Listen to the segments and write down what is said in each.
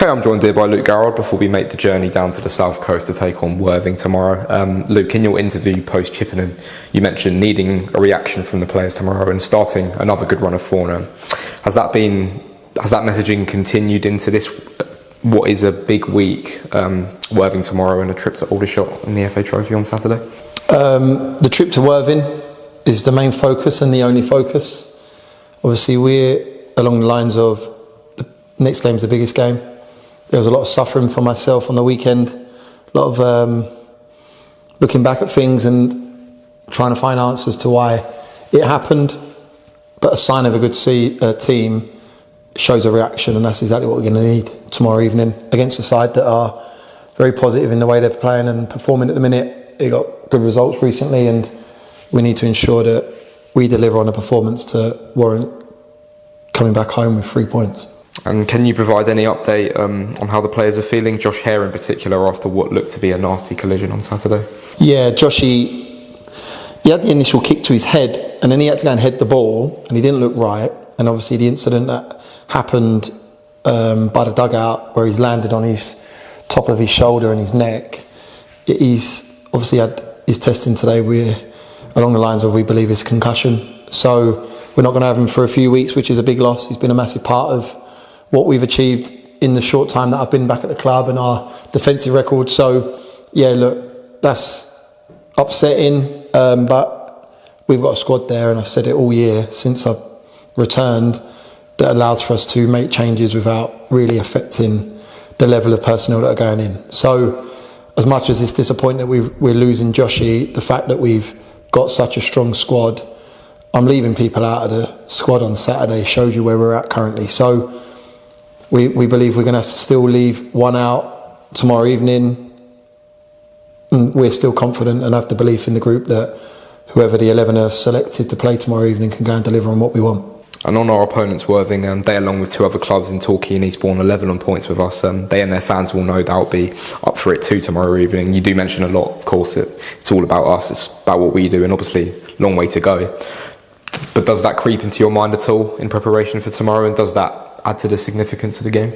Okay, I'm joined here by Luke Garrard before we make the journey down to the south coast to take on Worthing tomorrow. Luke, in your interview post-Chippenham, you mentioned needing a reaction from the players tomorrow and starting another good run of form. Has that messaging continued into this, what is a big week, Worthing tomorrow and a trip to Aldershot in the FA Trophy on Saturday? The trip to Worthing is the main focus and the only focus. Obviously, we're along the lines of the next game's the biggest game. There was a lot of suffering for myself on the weekend, a lot of looking back at things and trying to find answers to why it happened. But a sign of a good team shows a reaction, and that's exactly what we're going to need tomorrow evening against a side that are very positive in the way they're playing and performing at the minute. They got good results recently, and we need to ensure that we deliver on a performance to warrant coming back home with 3 points. And can you provide any update on how the players are feeling, Josh Haire in particular, after what looked to be a nasty collision on Saturday? Yeah, Joshy, he had the initial kick to his head and then he had to go and head the ball and he didn't look right. And obviously the incident that happened by the dugout where he's landed on his top of his shoulder and his neck, he's obviously had his testing today. We're along the lines of we believe it's concussion. So we're not going to have him for a few weeks, which is a big loss. He's been a massive part of what we've achieved in the short time that I've been back at the club and our defensive record. So, yeah, look, that's upsetting, but we've got a squad there, and I've said it all year since I've returned, that allows for us to make changes without really affecting the level of personnel that are going in. So, as much as it's disappointing that we're losing Joshy, the fact that we've got such a strong squad, I'm leaving people out of the squad on Saturday shows you where we're at currently. So we believe we're going to have to still leave one out tomorrow evening. And we're still confident and have the belief in the group that whoever the 11 are selected to play tomorrow evening can go and deliver on what we want. And on our opponents, Worthing, they along with two other clubs in Torquay and Eastbourne are level on points with us. They and their fans will no doubt be up for it too tomorrow evening. You do mention a lot, of course, it's all about us, it's about what we do, and obviously long way to go. But does that creep into your mind at all in preparation for tomorrow, and does that add to the significance of the game?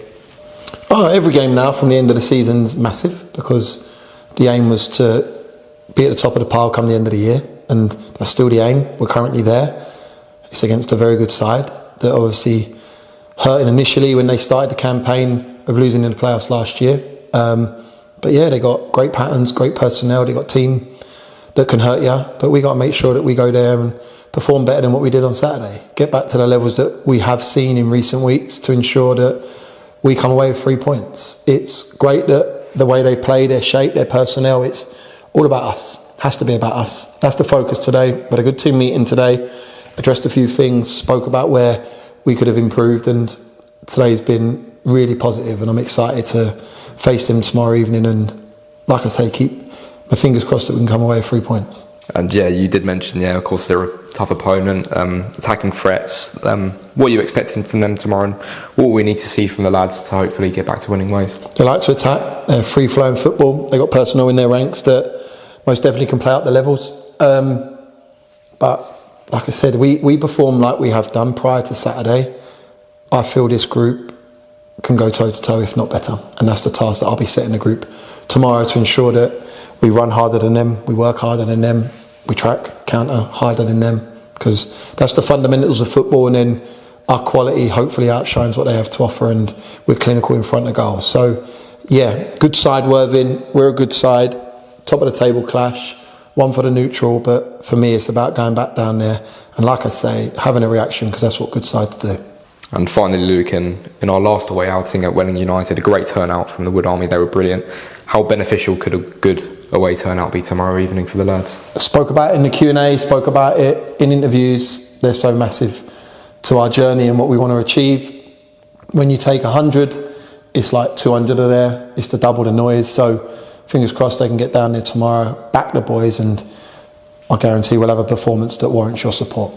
Oh, every game now from the end of the season's massive, because the aim was to be at the top of the pile come the end of the year, and that's still the aim. We're currently there. It's against a very good side that obviously hurting initially when they started the campaign of losing in the playoffs last year. But yeah, they got great patterns, great personnel, they got a team that can hurt you, but we got to make sure that we go there and perform better than what we did on Saturday. Get back to the levels that we have seen in recent weeks to ensure that we come away with 3 points. It's great that the way they play, their shape, their personnel, it's all about us. Has to be about us. That's the focus today. We had a good team meeting today, addressed a few things, spoke about where we could have improved, and today's been really positive, and I'm excited to face them tomorrow evening and, like I say, keep my fingers crossed that we can come away with 3 points. And yeah, you did mention, of course, they're a tough opponent, attacking threats. What are you expecting from them tomorrow, and what we need to see from the lads to hopefully get back to winning ways? They like to attack. They're free-flowing football. They've got personnel in their ranks that most definitely can play out the levels. But like I said, we perform like we have done prior to Saturday. I feel this group can go toe-to-toe, if not better. And that's the task that I'll be setting the group tomorrow, to ensure that we run harder than them, we work harder than them, we track, counter harder than them, because that's the fundamentals of football, and then our quality hopefully outshines what they have to offer, and we're clinical in front of goal. So yeah, good side Worthing, we're a good side, top of the table clash, one for the neutral, but for me it's about going back down there and, like I say, having a reaction, because that's what good sides do. And finally, Luke, in our last away outing at Welling United, a great turnout from the Wood Army. They were brilliant. How beneficial could a good away turnout be tomorrow evening for the lads? I spoke about it in the Q&A, spoke about it in interviews. They're so massive to our journey and what we want to achieve. When you take 100, it's like 200 are there. It's to double the noise. So fingers crossed they can get down there tomorrow, back the boys, and I guarantee we'll have a performance that warrants your support.